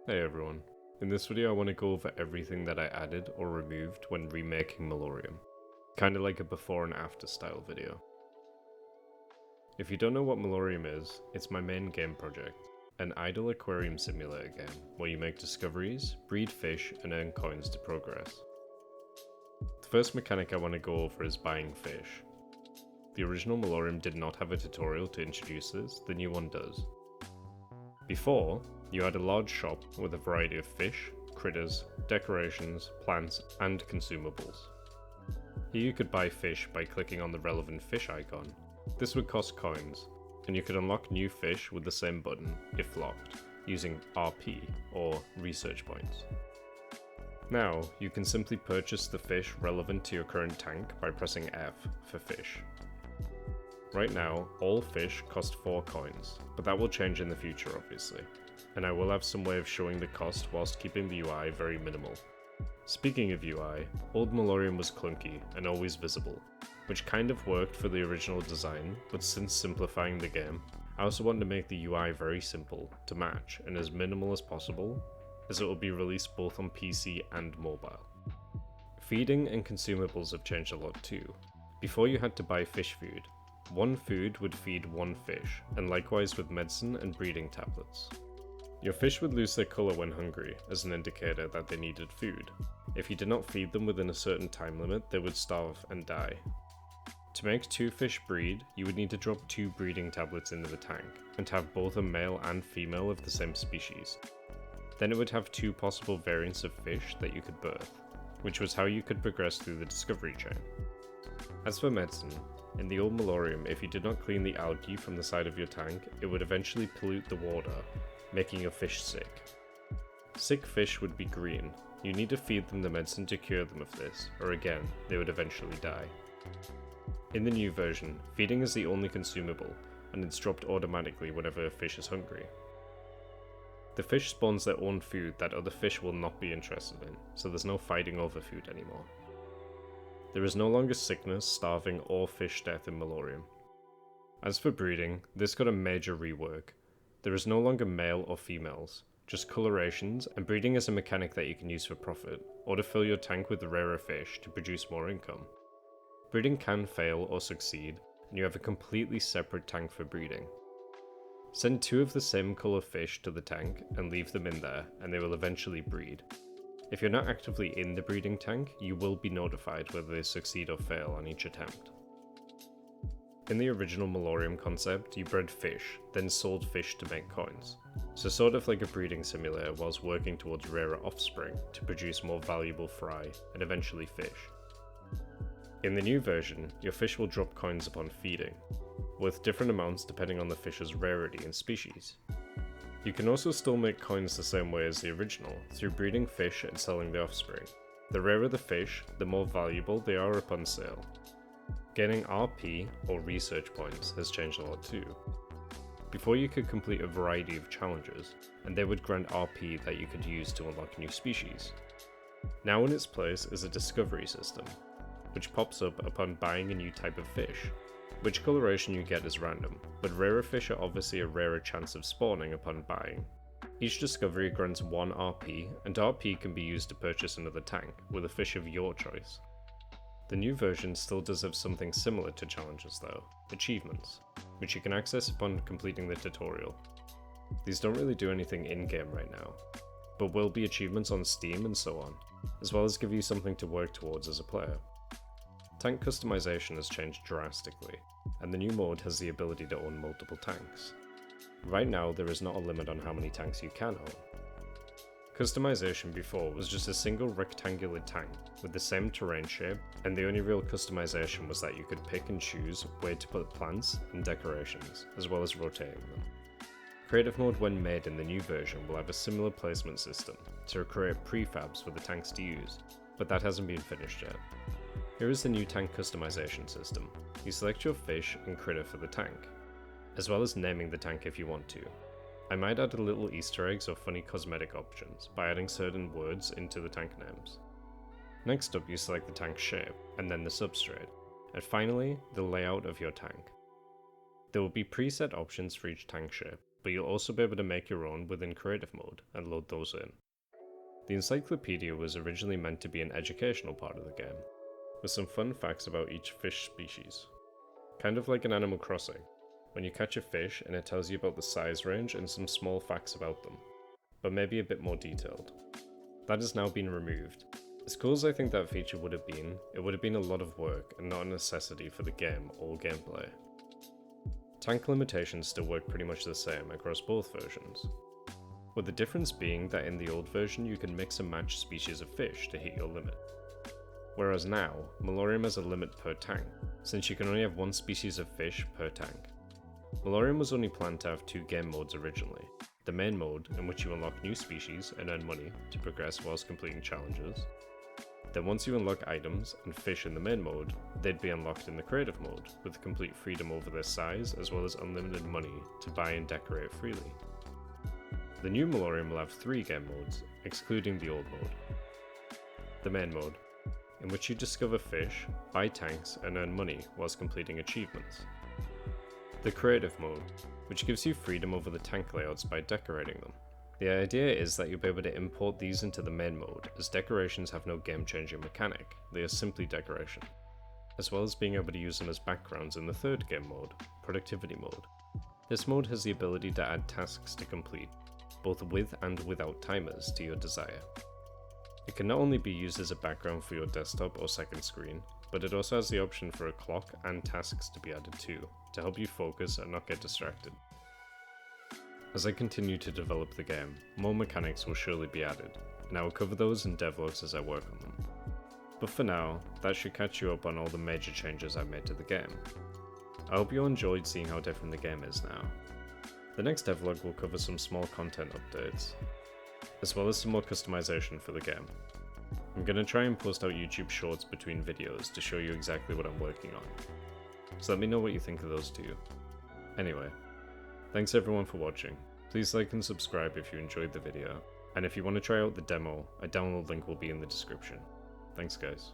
Hey everyone, in this video I want to go over everything that I added or removed when remaking Melorium, kinda like a before and after style video. If you don't know what Melorium is, it's my main game project, an idle aquarium simulator game where you make discoveries, breed fish and earn coins to progress. The first mechanic I want to go over is buying fish. The original Melorium did not have a tutorial to introduce this, the new one does. Before, you had a large shop with a variety of fish, critters, decorations, plants, and consumables. Here you could buy fish by clicking on the relevant fish icon. This would cost coins, and you could unlock new fish with the same button, if locked, using RP, or research points. Now, you can simply purchase the fish relevant to your current tank by pressing F for fish. Right now, all fish cost 4 coins, but that will change in the future obviously, and I will have some way of showing the cost whilst keeping the UI very minimal. Speaking of UI, old Melorium was clunky and always visible, which kind of worked for the original design, but since simplifying the game, I also want to make the UI very simple to match and as minimal as possible, as it will be released both on PC and mobile. Feeding and consumables have changed a lot too. Before you had to buy fish food. One food would feed one fish, and likewise with medicine and breeding tablets. Your fish would lose their colour when hungry, as an indicator that they needed food. If you did not feed them within a certain time limit, they would starve and die. To make 2 fish breed, you would need to drop 2 breeding tablets into the tank, and have both a male and female of the same species. Then it would have 2 possible variants of fish that you could birth, which was how you could progress through the discovery chain. As for medicine, in the old Melorium, if you did not clean the algae from the side of your tank, it would eventually pollute the water, making your fish sick. Sick fish would be green. You need to feed them the medicine to cure them of this, or again, they would eventually die. In the new version, feeding is the only consumable, and it's dropped automatically whenever a fish is hungry. The fish spawns their own food that other fish will not be interested in, so there's no fighting over food anymore. There is no longer sickness, starving, or fish death in Melorium. As for breeding, this got a major rework. There is no longer male or females, just colorations, and breeding is a mechanic that you can use for profit, or to fill your tank with rarer fish to produce more income. Breeding can fail or succeed, and you have a completely separate tank for breeding. Send 2 of the same colour fish to the tank and leave them in there, and they will eventually breed. If you're not actively in the breeding tank, you will be notified whether they succeed or fail on each attempt. In the original Melorium concept, you bred fish, then sold fish to make coins. So sort of like a breeding simulator whilst working towards rarer offspring to produce more valuable fry, and eventually fish. In the new version, your fish will drop coins upon feeding, worth different amounts depending on the fish's rarity and species. You can also still make coins the same way as the original, through breeding fish and selling the offspring. The rarer the fish, the more valuable they are upon sale. Gaining RP, or research points, has changed a lot too. Before you could complete a variety of challenges, and they would grant RP that you could use to unlock new species. Now in its place is a discovery system, which pops up upon buying a new type of fish. Which coloration you get is random, but rarer fish are obviously a rarer chance of spawning upon buying. Each discovery grants 1 RP, and RP can be used to purchase another tank, with a fish of your choice. The new version still does have something similar to challenges though, achievements, which you can access upon completing the tutorial. These don't really do anything in-game right now, but will be achievements on Steam and so on, as well as give you something to work towards as a player. Tank customization has changed drastically, and the new mode has the ability to own multiple tanks. Right now there is not a limit on how many tanks you can own. Customization before was just a single rectangular tank with the same terrain shape, and the only real customization was that you could pick and choose where to put plants and decorations, as well as rotating them. Creative mode when made in the new version will have a similar placement system to create prefabs for the tanks to use, but that hasn't been finished yet. Here is the new tank customization system. You select your fish and critter for the tank, as well as naming the tank if you want to. I might add a little Easter eggs or funny cosmetic options by adding certain words into the tank names. Next up you select the tank shape, and then the substrate, and finally the layout of your tank. There will be preset options for each tank shape, but you'll also be able to make your own within creative mode and load those in. The Encyclopedia was originally meant to be an educational part of the game, with some fun facts about each fish species. Kind of like in Animal Crossing, when you catch a fish and it tells you about the size range and some small facts about them, but maybe a bit more detailed. That has now been removed. As cool as I think that feature would have been, it would have been a lot of work and not a necessity for the game or gameplay. Tank limitations still work pretty much the same across both versions, with the difference being that in the old version you can mix and match species of fish to hit your limit. Whereas now, Melorium has a limit per tank, since you can only have one species of fish per tank. Melorium was only planned to have 2 game modes originally. The main mode, in which you unlock new species and earn money to progress whilst completing challenges. Then once you unlock items and fish in the main mode, they'd be unlocked in the creative mode, with complete freedom over their size as well as unlimited money to buy and decorate freely. The new Melorium will have 3 game modes, excluding the old mode. The main mode, in which you discover fish, buy tanks and earn money whilst completing achievements. The creative mode, which gives you freedom over the tank layouts by decorating them. The idea is that you'll be able to import these into the main mode, as decorations have no game-changing mechanic, they are simply decoration, as well as being able to use them as backgrounds in the third game mode, productivity mode. This mode has the ability to add tasks to complete, both with and without timers to your desire. It can not only be used as a background for your desktop or second screen, but it also has the option for a clock and tasks to be added too, to help you focus and not get distracted. As I continue to develop the game, more mechanics will surely be added, and I will cover those in devlogs as I work on them. But for now, that should catch you up on all the major changes I've made to the game. I hope you enjoyed seeing how different the game is now. The next devlog will cover some small content updates, as well as some more customization for the game. I'm going to try and post out YouTube shorts between videos to show you exactly what I'm working on. So let me know what you think of those too. Anyway, thanks everyone for watching. Please like and subscribe if you enjoyed the video, and if you want to try out the demo, a download link will be in the description. Thanks guys.